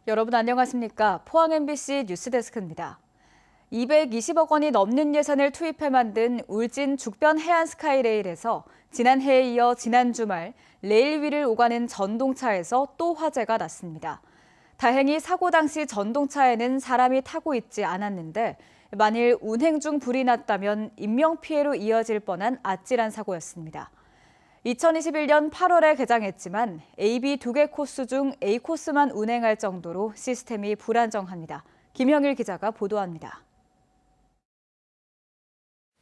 여러분 안녕하십니까? 포항 MBC 뉴스데스크입니다. 220억 원이 넘는 예산을 투입해 만든 울진 죽변 해안 스카이레일에서 지난해에 이어 지난 주말 레일 위를 오가는 전동차에서 또 화재가 났습니다. 다행히 사고 당시 전동차에는 사람이 타고 있지 않았는데 만일 운행 중 불이 났다면 인명피해로 이어질 뻔한 아찔한 사고였습니다. 2021년 8월에 개장했지만 AB 2개 코스 중 A 코스만 운행할 정도로 시스템이 불안정합니다. 김형일 기자가 보도합니다.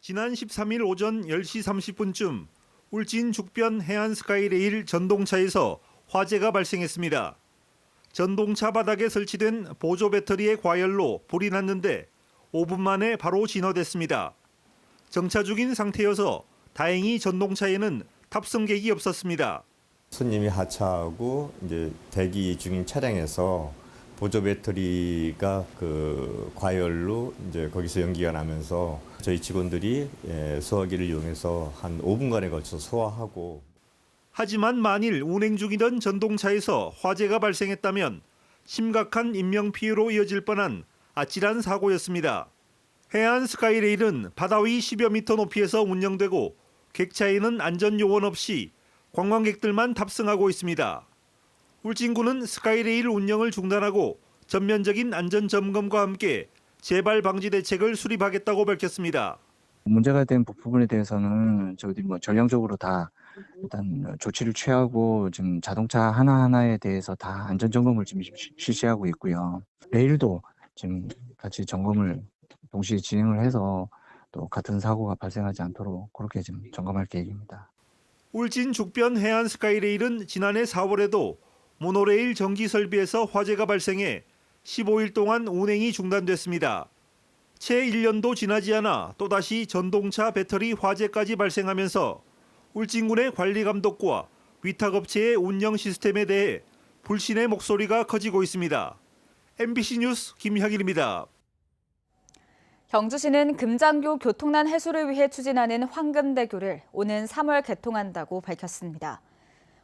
지난 13일 오전 10시 30분쯤 울진 죽변 해안 스카이레일 전동차에서 화재가 발생했습니다. 전동차 바닥에 설치된 보조 배터리의 과열로 불이 났는데 5분 만에 바로 진화됐습니다. 정차 중인 상태여서 다행히 전동차에는 탑승객이 없었습니다. 손님이 하차하고 이제 대기 중인 차량에서 보조 배터리가 과열로 이제 거기서 연기가 나면서 저희 직원들이 소화기를 이용해서 한 5분간에 걸쳐 소화하고. 하지만 만일 운행 중이던 전동차에서 화재가 발생했다면 심각한 인명피해로 이어질 뻔한 아찔한 사고였습니다. 해안 스카이레일은 바다 위 10여 미터 높이에서 운영되고 객차에는 안전요원 없이 관광객들만 탑승하고 있습니다. 울진군은 스카이레일 운영을 중단하고 전면적인 안전점검과 함께 재발 방지 대책을 수립하겠다고 밝혔습니다. 문제가 된 부분에 대해서는 저희들이 전량적으로 다 일단 조치를 취하고 지금 자동차 하나하나에 대해서 다 안전점검을 지금 실시하고 있고요. 레일도 지금 같이 점검을 동시에 진행을 해서 또 같은 사고가 발생하지 않도록 그렇게 지금 점검할 계획입니다. 울진 죽변 해안 스카이레일은 지난해 4월에도 모노레일 전기 설비에서 화재가 발생해 15일 동안 운행이 중단됐습니다. 채 1년도 지나지 않아 또다시 전동차 배터리 화재까지 발생하면서 울진군의 관리 감독과 위탁업체의 운영 시스템에 대해 불신의 목소리가 커지고 있습니다. MBC 뉴스 김형일입니다. 경주시는 금장교 교통난 해소를 위해 추진하는 황금대교를 오는 3월 개통한다고 밝혔습니다.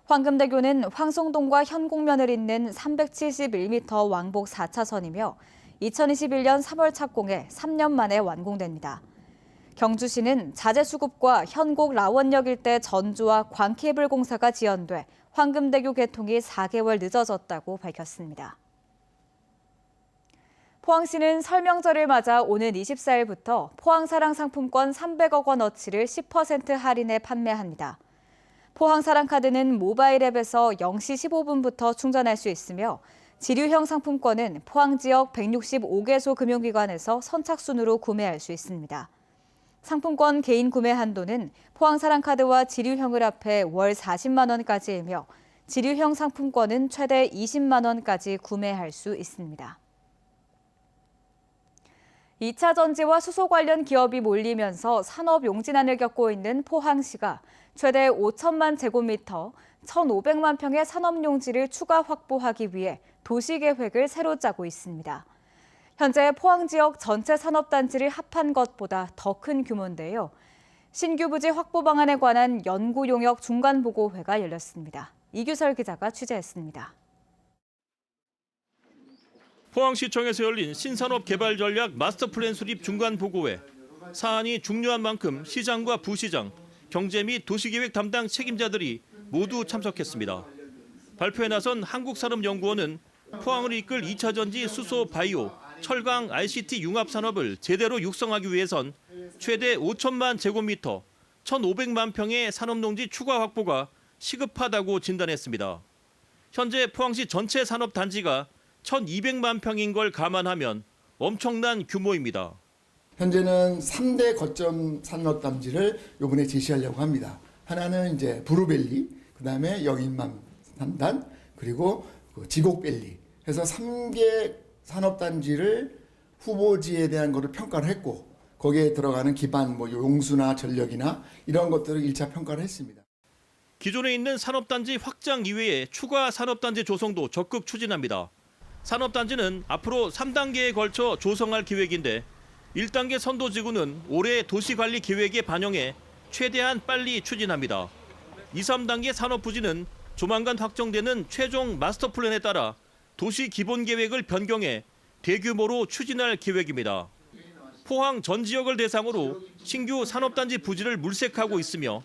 황금대교는 황송동과 현곡면을 잇는 371m 왕복 4차선이며 2021년 3월 착공해 3년 만에 완공됩니다. 경주시는 자재수급과 현곡 라원역 일대 전주와 광케이블 공사가 지연돼 황금대교 개통이 4개월 늦어졌다고 밝혔습니다. 포항시는 설명절을 맞아 오는 24일부터 포항사랑 상품권 300억 원어치를 10% 할인해 판매합니다. 포항사랑카드는 모바일 앱에서 0시 15분부터 충전할 수 있으며 지류형 상품권은 포항 지역 165개소 금융기관에서 선착순으로 구매할 수 있습니다. 상품권 개인 구매 한도는 포항사랑카드와 지류형을 합해 월 40만 원까지이며 지류형 상품권은 최대 20만 원까지 구매할 수 있습니다. 2차 전지와 수소 관련 기업이 몰리면서 산업 용진난을 겪고 있는 포항시가 최대 5천만 제곱미터, 1,500만 평의 산업용지를 추가 확보하기 위해 도시계획을 새로 짜고 있습니다. 현재 포항 지역 전체 산업단지를 합한 것보다 더 큰 규모인데요. 신규 부지 확보 방안에 관한 연구용역 중간보고회가 열렸습니다. 이규설 기자가 취재했습니다. 포항시청에서 열린 신산업 개발 전략 마스터 플랜 수립 중간 보고회. 사안이 중요한 만큼 시장과 부시장, 경제 및 도시계획 담당 책임자들이 모두 참석했습니다. 발표에 나선 한국산업연구원은 포항을 이끌 2차 전지 수소 바이오, 철강 ICT 융합 산업을 제대로 육성하기 위해선 최대 5천만 제곱미터, 1,500만 평의 산업농지 추가 확보가 시급하다고 진단했습니다. 현재 포항시 전체 산업단지가 1,200만 평인 걸 감안하면 엄청난 규모입니다. 현재는 3대 거점 산업단지를 이번에 제시하려고 합니다. 하나는 이제 브루밸리, 그다음에 영인만 3단, 그리고 지곡밸리 해서 3개 산업단지를 후보지에 대한 것을 평가를 했고 거기에 들어가는 기반 용수나 전력이나 이런 것들을 1차 평가를 했습니다. 기존에 있는 산업단지 확장 이외에 추가 산업단지 조성도 적극 추진합니다. 산업단지는 앞으로 3단계에 걸쳐 조성할 계획인데 1단계 선도지구는 올해 도시관리 계획에 반영해 최대한 빨리 추진합니다. 2, 3단계 산업부지는 조만간 확정되는 최종 마스터 플랜에 따라 도시 기본 계획을 변경해 대규모로 추진할 계획입니다. 포항 전 지역을 대상으로 신규 산업단지 부지를 물색하고 있으며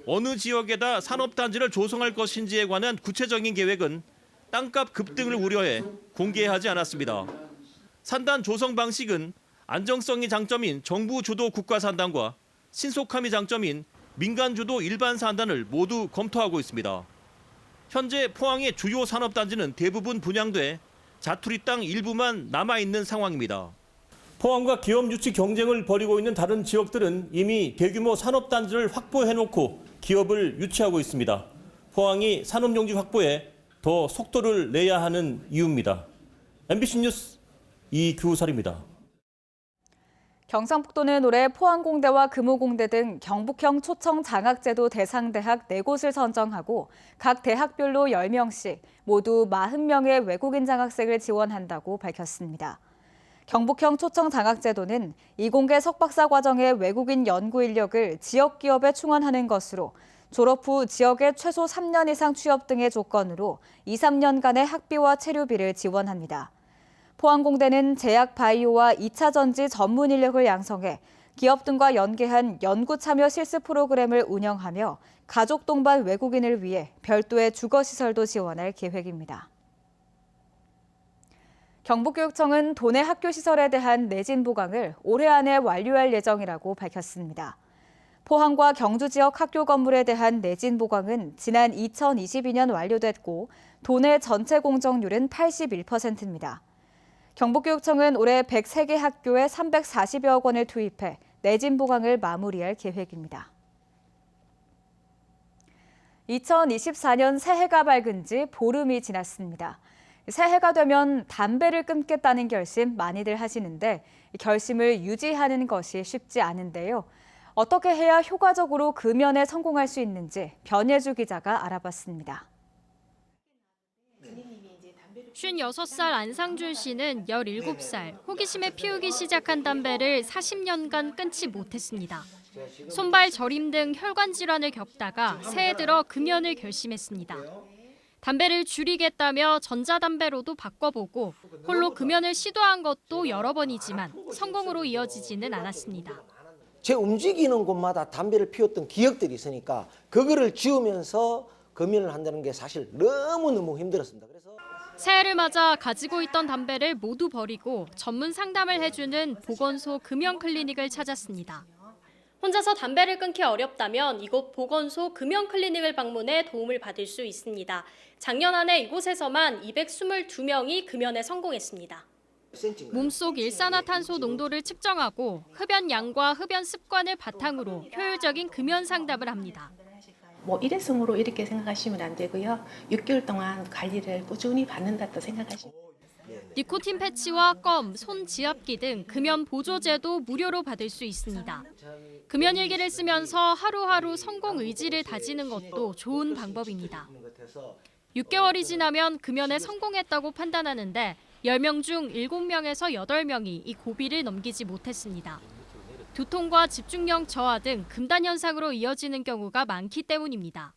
어느 지역에다 산업단지를 조성할 것인지에 관한 구체적인 계획은 땅값 급등을 우려해 공개하지 않았습니다. 산단 조성 방식은 안정성이 장점인 정부 주도 국가 산단과 신속함이 장점인 민간 주도 일반 산단을 모두 검토하고 있습니다. 현재 포항의 주요 산업단지는 대부분 분양돼 자투리 땅 일부만 남아있는 상황입니다. 포항과 기업 유치 경쟁을 벌이고 있는 다른 지역들은 이미 대규모 산업단지를 확보해놓고 기업을 유치하고 있습니다. 포항이 산업용지 확보에 더 속도를 내야 하는 이유입니다. MBC 뉴스 이규설입니다. 경상북도는 올해 포항공대와 금호공대 등 경북형 초청 장학제도 대상 대학 4곳을 선정하고 각 대학별로 10명씩 모두 40명의 외국인 장학생을 지원한다고 밝혔습니다. 경북형 초청 장학제도는 이공계 석박사 과정의 외국인 연구 인력을 지역 기업에 충원하는 것으로 졸업 후 지역에 최소 3년 이상 취업 등의 조건으로 2, 3년간의 학비와 체류비를 지원합니다. 포항공대는 제약 바이오와 2차 전지 전문 인력을 양성해 기업 등과 연계한 연구 참여 실습 프로그램을 운영하며 가족 동반 외국인을 위해 별도의 주거시설도 지원할 계획입니다. 경북교육청은 도내 학교시설에 대한 내진 보강을 올해 안에 완료할 예정이라고 밝혔습니다. 포항과 경주 지역 학교 건물에 대한 내진 보강은 지난 2022년 완료됐고 도내 전체 공정률은 81%입니다. 경북교육청은 올해 103개 학교에 340여억 원을 투입해 내진 보강을 마무리할 계획입니다. 2024년 새해가 밝은 지 보름이 지났습니다. 새해가 되면 담배를 끊겠다는 결심 많이들 하시는데 결심을 유지하는 것이 쉽지 않은데요. 어떻게 해야 효과적으로 금연에 성공할 수 있는지 변예주 기자가 알아봤습니다. 56살 안상준 씨는 17살 호기심에 피우기 시작한 담배를 40년간 끊지 못했습니다. 손발 저림 등 혈관 질환을 겪다가 새해 들어 금연을 결심했습니다. 담배를 줄이겠다며 전자담배로도 바꿔보고 홀로 금연을 시도한 것도 여러 번이지만 성공으로 이어지지는 않았습니다. 제 움직이는 곳마다 담배를 피웠던 기억들이 있으니까 그거를 지우면서 금연을 한다는 게 사실 너무너무 힘들었습니다. 그래서 새해를 맞아 가지고 있던 담배를 모두 버리고 전문 상담을 해주는 보건소 금연 클리닉을 찾았습니다. 혼자서 담배를 끊기 어렵다면 이곳 보건소 금연 클리닉을 방문해 도움을 받을 수 있습니다. 작년 한 해 이곳에서만 222명이 금연에 성공했습니다. 몸속 일산화탄소 농도를 측정하고 흡연 양과 흡연 습관을 바탕으로 효율적인 금연 상담을 합니다. 일회성으로 이렇게 생각하시면 안 되고요. 6개월 동안 관리를 꾸준히 받는다고 생각하시면 니코틴 패치와 껌, 손 지압기 등 금연 보조제도 무료로 받을 수 있습니다. 금연 일기를 쓰면서 하루하루 성공 의지를 다지는 것도 좋은 방법입니다. 6개월이 지나면 금연에 성공했다고 판단하는데 10명 중 7명에서 8명이 이 고비를 넘기지 못했습니다. 두통과 집중력 저하 등 금단 현상으로 이어지는 경우가 많기 때문입니다.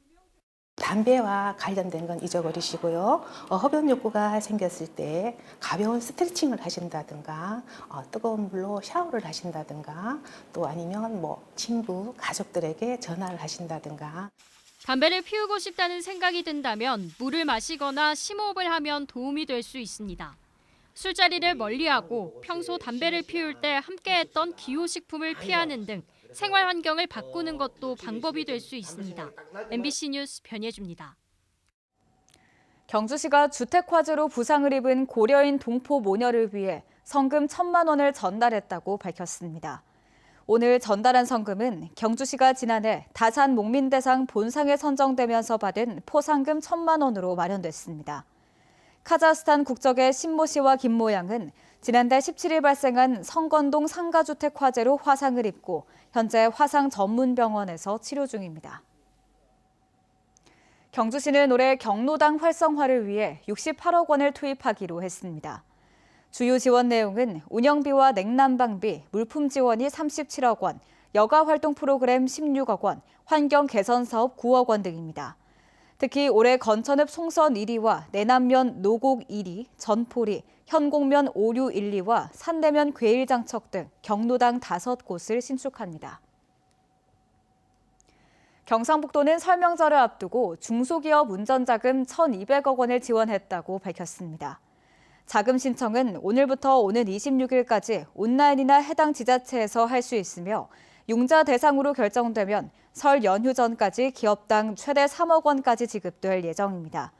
담배와 관련된 건 잊어버리시고요. 흡연 욕구가 생겼을 때 가벼운 스트레칭을 하신다든가 뜨거운 물로 샤워를 하신다든가 또 아니면 친구, 가족들에게 전화를 하신다든가. 담배를 피우고 싶다는 생각이 든다면 물을 마시거나 심호흡을 하면 도움이 될 수 있습니다. 술자리를 멀리하고 평소 담배를 피울 때 함께했던 기호식품을 피하는 등 생활 환경을 바꾸는 것도 방법이 될 수 있습니다. MBC 뉴스 변예주입니다. 경주시가 주택 화재로 부상을 입은 고려인 동포 모녀를 위해 성금 1,000만 원을 전달했다고 밝혔습니다. 오늘 전달한 성금은 경주시가 지난해 다산 목민대상 본상에 선정되면서 받은 포상금 1,000만 원으로 마련됐습니다. 카자흐스탄 국적의 신모 씨와 김모 양은 지난달 17일 발생한 성건동 상가주택 화재로 화상을 입고 현재 화상 전문 병원에서 치료 중입니다. 경주시는 올해 경로당 활성화를 위해 68억 원을 투입하기로 했습니다. 주요 지원 내용은 운영비와 냉난방비, 물품 지원이 37억 원, 여가 활동 프로그램 16억 원, 환경 개선 사업 9억 원 등입니다. 특히 올해 건천읍 송선 1위와 내남면 노곡 1위, 전포리, 현곡면 오류 1, 2와 산대면 괴일장척 등 경로당 5곳을 신축합니다. 경상북도는 설명절을 앞두고 중소기업 운전자금 1,200억 원을 지원했다고 밝혔습니다. 자금 신청은 오늘부터 오는 26일까지 온라인이나 해당 지자체에서 할 수 있으며 융자 대상으로 결정되면 설 연휴 전까지 기업당 최대 3억 원까지 지급될 예정입니다.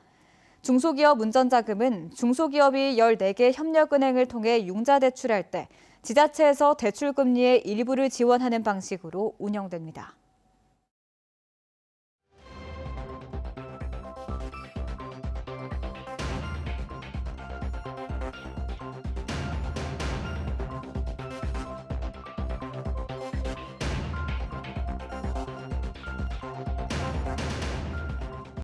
중소기업 운전자금은 중소기업이 14개 협력은행을 통해 융자 대출할 때 지자체에서 대출금리의 일부를 지원하는 방식으로 운영됩니다.